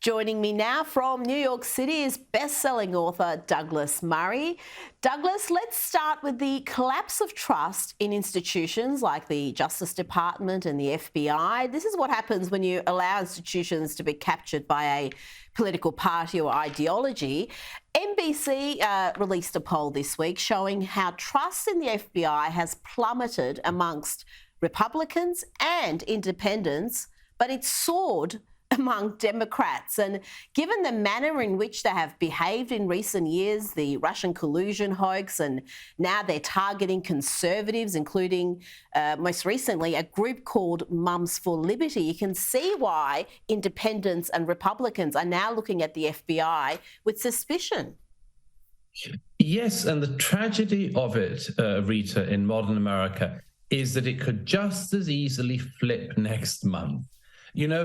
Joining me now from New York City is best-selling author Douglas Murray. Douglas, let's start with the collapse of trust in institutions like the Justice Department and the FBI. This is what happens when you allow institutions to be captured by a political party or ideology. NBC released a poll this week showing how trust in the FBI has plummeted amongst Republicans and independents, but it's soared among Democrats. And given the manner in which they have behaved in recent years, the Russian collusion hoax, and now they're targeting conservatives, including most recently a group called Mums for Liberty, you can see why independents and Republicans are now looking at the FBI with suspicion. Yes, and the tragedy of it, Rita, in modern America, is that it could just as easily flip next month. You know,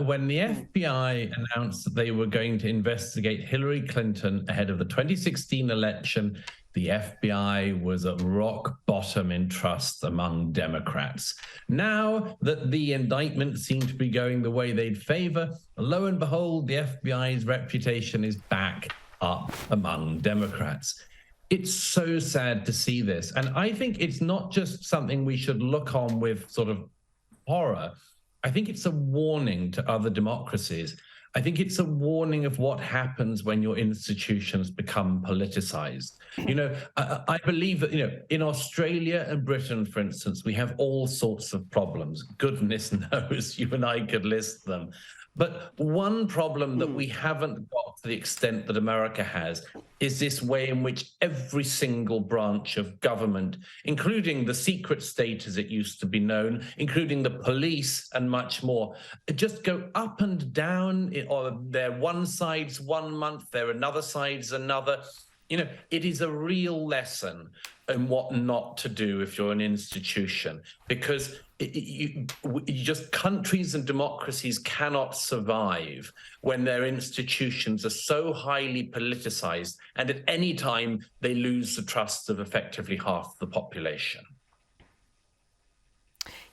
when the FBI announced that they were going to investigate Hillary Clinton ahead of the 2016 election, the FBI was at rock bottom in trust among Democrats. Now that the indictment seemed to be going the way they'd favor, lo and behold, the FBI's reputation is back up among Democrats. It's so sad to see this. And I think it's not just something we should look on with sort of horror. I think it's a warning to other democracies. I think it's a warning of what happens when your institutions become politicized. You know, I believe that, you know, in Australia and Britain, for instance, we have all sorts of problems. Goodness knows you and I could list them. But one problem that we haven't got to the extent that America has is this way in which every single branch of government, including the secret state as it used to be known, including the police and much more, just go up and down, or they're one side's 1 month, they're another side's another. You know, it is a real lesson in what not to do if you're an institution, because countries and democracies cannot survive when their institutions are so highly politicized, and at any time they lose the trust of effectively half the population.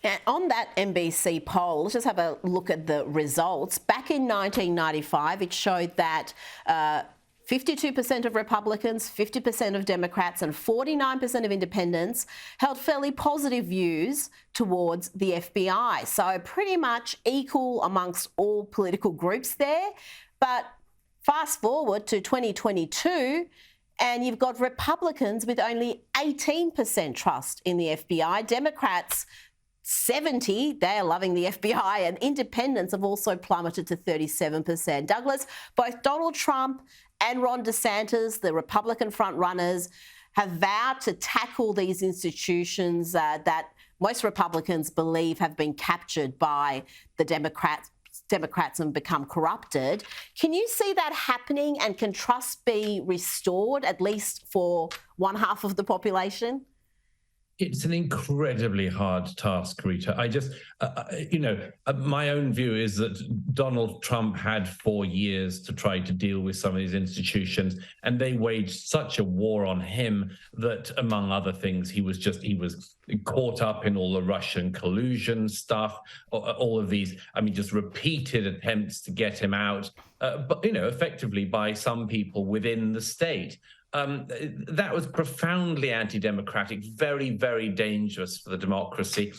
And on that NBC poll, let's just have a look at the results. Back in 1995, it showed that 52% of Republicans, 50% of Democrats and 49% of independents held fairly positive views towards the FBI. So pretty much equal amongst all political groups there. But fast forward to 2022, and you've got Republicans with only 18% trust in the FBI. Democrats 70, they're loving the FBI, and independents have also plummeted to 37%. Douglas, both Donald Trump and Ron DeSantis, the Republican frontrunners, have vowed to tackle these institutions that most Republicans believe have been captured by the Democrats and become corrupted. Can you see that happening, and can trust be restored, at least for one half of the population? It's an incredibly hard task, Rita. I just, my own view is that Donald Trump had 4 years to try to deal with some of these institutions, and they waged such a war on him that, among other things, he was caught up in all the Russian collusion stuff, all of these, just repeated attempts to get him out, but, effectively by some people within the state. That was profoundly anti-democratic, very, very dangerous for the democracy.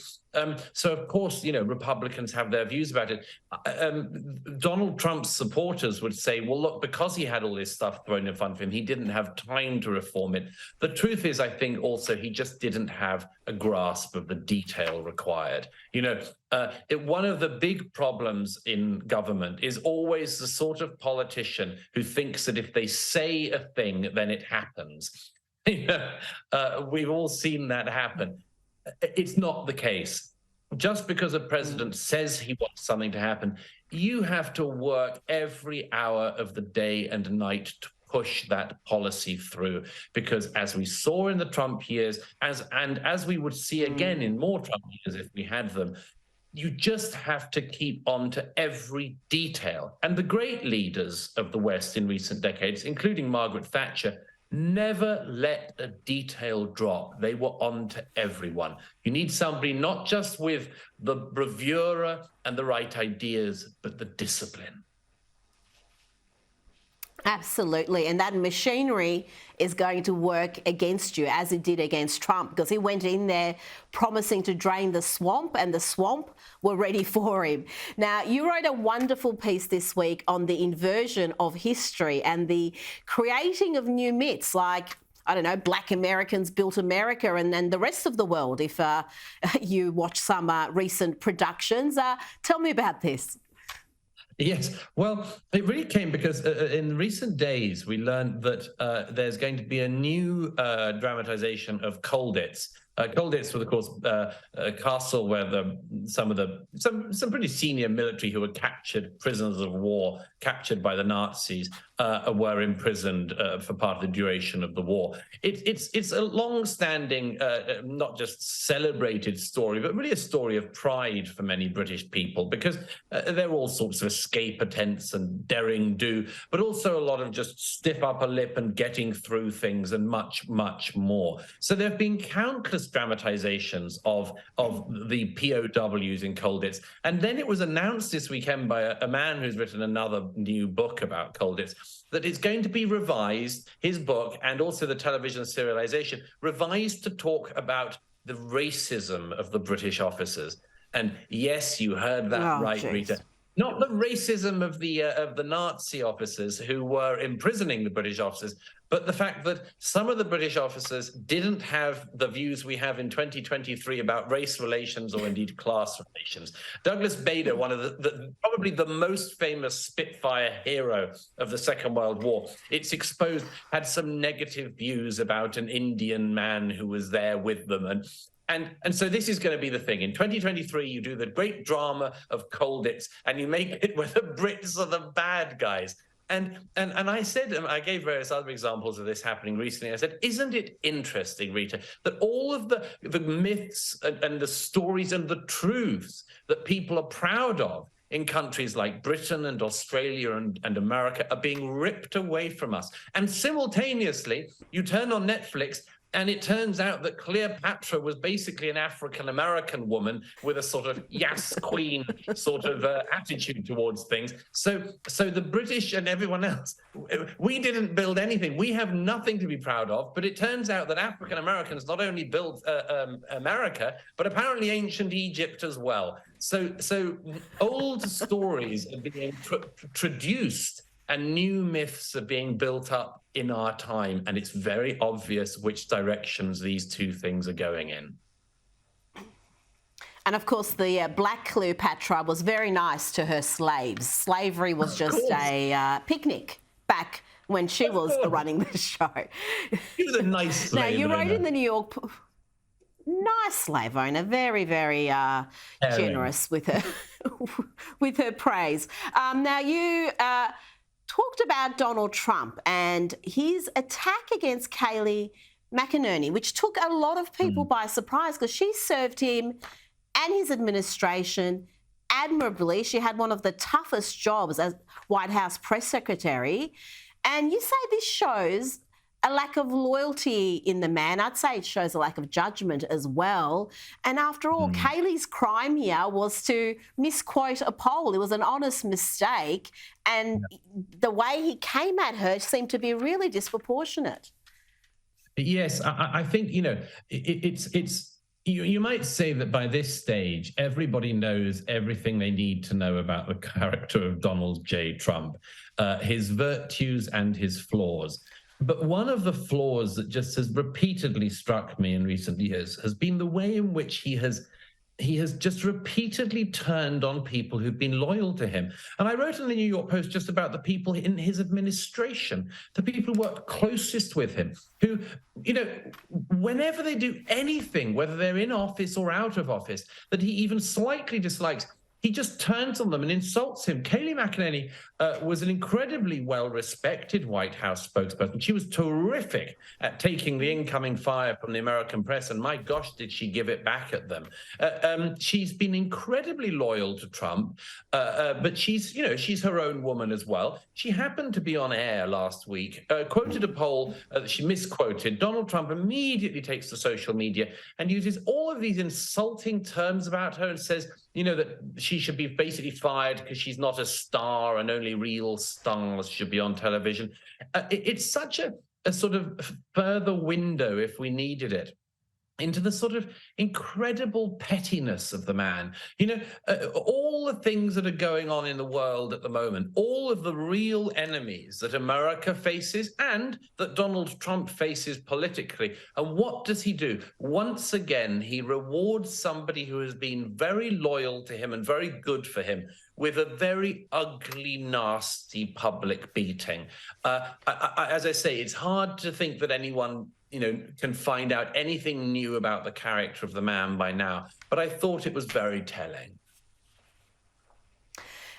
So, of course, Republicans have their views about it. Donald Trump's supporters would say, well, look, because he had all this stuff thrown in front of him, he didn't have time to reform it. The truth is, I think also he just didn't have a grasp of the detail required. One of the big problems in government is always the sort of politician who thinks that if they say a thing, then it happens. We've all seen that happen. It's not the case. Just because a president says he wants something to happen, you have to work every hour of the day and night to push that policy through. Because as we saw in the Trump years, as we would see again in more Trump years if we had them, you just have to keep on to every detail. And the great leaders of the West in recent decades, including Margaret Thatcher, never let a detail drop. They were on to everyone. You need somebody not just with the bravura and the right ideas, but the discipline. Absolutely. And that machinery is going to work against you, as it did against Trump, because he went in there promising to drain the swamp, and the swamp were ready for him. Now, you wrote a wonderful piece this week on the inversion of history and the creating of new myths like, I don't know, Black Americans built America and then the rest of the world, if you watch some recent productions. Tell me about this. Yes, well, it really came because in recent days we learned that there's going to be a new dramatization of Colditz. Colditz was, of course, a castle where some pretty senior military who were captured, prisoners of war, captured by the Nazis, were imprisoned for part of the duration of the war. It's a long-standing, not just celebrated story, but really a story of pride for many British people, because there are all sorts of escape attempts and daring do, but also a lot of just stiff upper lip and getting through things and much, much more. So there have been countless dramatizations of the POWs in Colditz. And then it was announced this weekend by a man who's written another new book about Colditz, that it's going to be revised, his book, and also the television serialization, revised to talk about the racism of the British officers. And yes, you heard that right, geez. Rita. Not the racism of the Nazi officers who were imprisoning the British officers, but the fact that some of the British officers didn't have the views we have in 2023 about race relations or indeed class relations. Douglas Bader, one of probably the most famous Spitfire hero of the Second World War, it's exposed, had some negative views about an Indian man who was there with them. And so this is going to be the thing. In 2023, you do the great drama of Colditz, and you make it where the Brits are the bad guys. And I said, and I gave various other examples of this happening recently. I said, isn't it interesting, Rita, that all of the myths and the stories and the truths that people are proud of in countries like Britain and Australia and America are being ripped away from us? And simultaneously, you turn on Netflix, and it turns out that Cleopatra was basically an African-American woman with a sort of yes, queen sort of attitude towards things. So the British and everyone else, we didn't build anything. We have nothing to be proud of. But it turns out that African-Americans not only built America, but apparently ancient Egypt as well. So old stories are being traduced, and new myths are being built up in our time, and it's very obvious which directions these two things are going in. And of course, the Black Cleopatra was very nice to her slaves. Slavery was just a picnic back when she was running the show. She was a nice slave. Now, you wrote in the New York... Nice slave owner, very, very generous with her praise. Now, you... talked about Donald Trump and his attack against Kayleigh McEnany, which took a lot of people by surprise because she served him and his administration admirably. She had one of the toughest jobs as White House press secretary. And you say this shows a lack of loyalty in the man. I'd say it shows a lack of judgment as well. And after all, Kayleigh's crime here was to misquote a poll. It was an honest mistake. And the way he came at her seemed to be really disproportionate. Yes, I think, you might say that by this stage, everybody knows everything they need to know about the character of Donald J. Trump, his virtues and his flaws. But one of the flaws that just has repeatedly struck me in recent years has been the way in which he has just repeatedly turned on people who've been loyal to him. And I wrote in the New York Post just about the people in his administration, the people who worked closest with him, who, whenever they do anything, whether they're in office or out of office, that he even slightly dislikes, he just turns on them and insults him. Kayleigh McEnany was an incredibly well-respected White House spokesperson. She was terrific at taking the incoming fire from the American press, and my gosh, did she give it back at them. She's been incredibly loyal to Trump, but she's her own woman as well. She happened to be on air last week, quoted a poll that she misquoted. Donald Trump immediately takes to social media and uses all of these insulting terms about her and says, that she should be basically fired because she's not a star and only real stars should be on television. It's such a sort of further window, if we needed it, into the sort of incredible pettiness of the man. All the things that are going on in the world at the moment, all of the real enemies that America faces and that Donald Trump faces politically. And what does he do? Once again, he rewards somebody who has been very loyal to him and very good for him with a very ugly, nasty public beating. As I say, it's hard to think that anyone can find out anything new about the character of the man by now. But I thought it was very telling.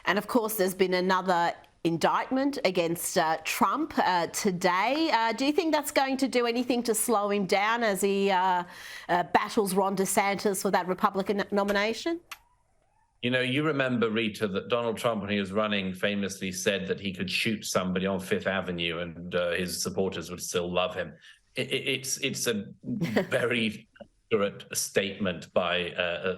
And of course, there's been another indictment against Trump today. Do you think that's going to do anything to slow him down as he battles Ron DeSantis for that Republican nomination? You remember, Rita, that Donald Trump, when he was running, famously said that he could shoot somebody on Fifth Avenue and his supporters would still love him. It's a very accurate statement by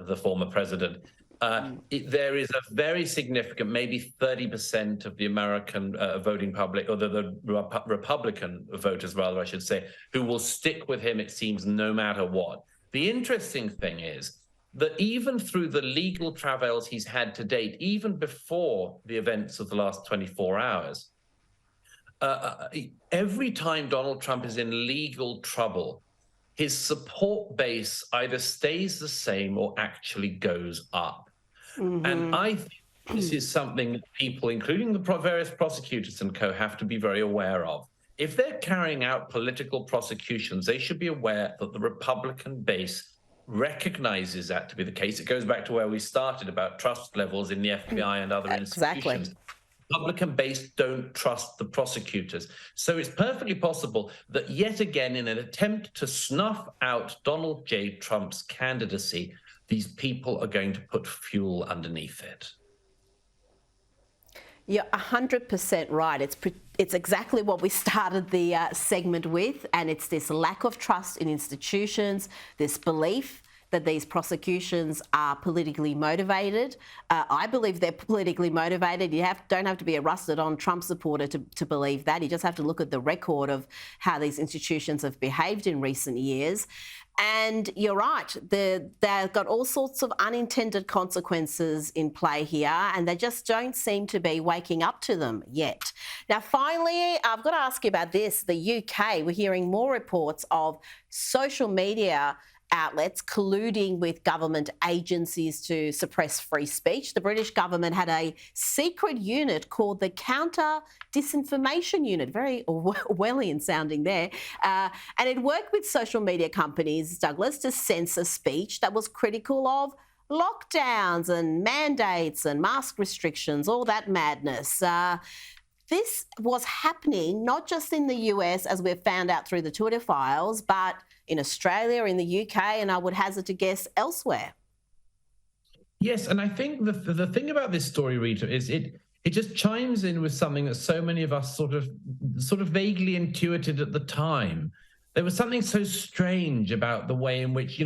the former president. There is a very significant, maybe 30% of the American voting public, or the Republican voters, rather, I should say, who will stick with him, it seems, no matter what. The interesting thing is that even through the legal travails he's had to date, even before the events of the last 24 hours, every time Donald Trump is in legal trouble, his support base either stays the same or actually goes up. Mm-hmm. And I think this is something that people, including the various prosecutors and co, have to be very aware of. If they're carrying out political prosecutions, they should be aware that the Republican base recognizes that to be the case. It goes back to where we started about trust levels in the FBI and other institutions. Exactly. Republican base don't trust the prosecutors. So it's perfectly possible that yet again, in an attempt to snuff out Donald J. Trump's candidacy, these people are going to put fuel underneath it. You're 100% right. It's exactly what we started the segment with, and it's this lack of trust in institutions, this belief that these prosecutions are politically motivated. I believe they're politically motivated. You don't have to be a rusted-on Trump supporter to believe that. You just have to look at the record of how these institutions have behaved in recent years. And you're right, they've got all sorts of unintended consequences in play here, and they just don't seem to be waking up to them yet. Now, finally, I've got to ask you about this. The UK, we're hearing more reports of social media outlets colluding with government agencies to suppress free speech. The British government had a secret unit called the Counter Disinformation Unit, very Orwellian sounding there, and it worked with social media companies, Douglas, to censor speech that was critical of lockdowns and mandates and mask restrictions, all that madness. This was happening not just in the US, as we've found out through the Twitter files, but in Australia, in the UK, and I would hazard to guess elsewhere. Yes, and I think the thing about this story, Rita, is it just chimes in with something that so many of us sort of vaguely intuited at the time. There was something so strange about the way in which,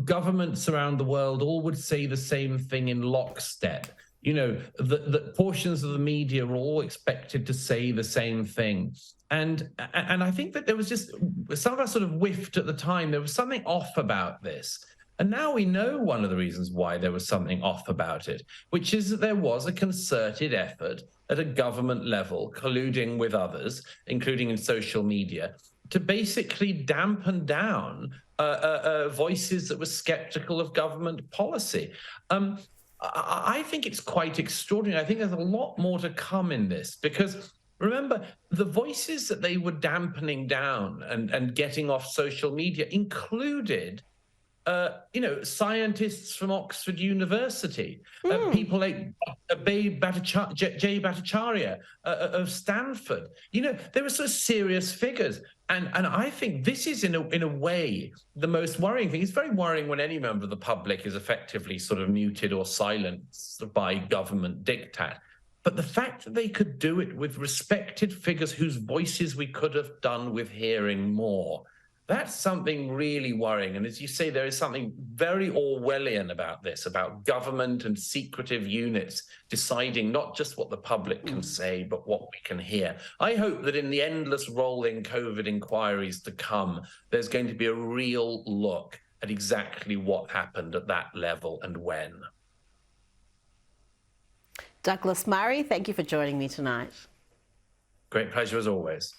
governments around the world all would say the same thing in lockstep. The portions of the media were all expected to say the same thing. And I think that there was just, some of us sort of whiffed at the time. There was something off about this. And now we know one of the reasons why there was something off about it, which is that there was a concerted effort at a government level, colluding with others, including in social media, to basically dampen down voices that were skeptical of government policy. I think it's quite extraordinary. I think there's a lot more to come in this, because remember, the voices that they were dampening down and getting off social media included, scientists from Oxford University, people like Jay Bhattacharya of Stanford. There were sort of serious figures. And I think this is, in a way, the most worrying thing. It's very worrying when any member of the public is effectively sort of muted or silenced by government diktat. But the fact that they could do it with respected figures whose voices we could have done with hearing more, That's something really worrying. And as you say, there is something very Orwellian about this, about government and secretive units deciding not just what the public can say, but what we can hear. I hope that in the endless rolling COVID inquiries to come, there's going to be a real look at exactly what happened at that level and when. Douglas Murray, thank you for joining me tonight. Great pleasure as always.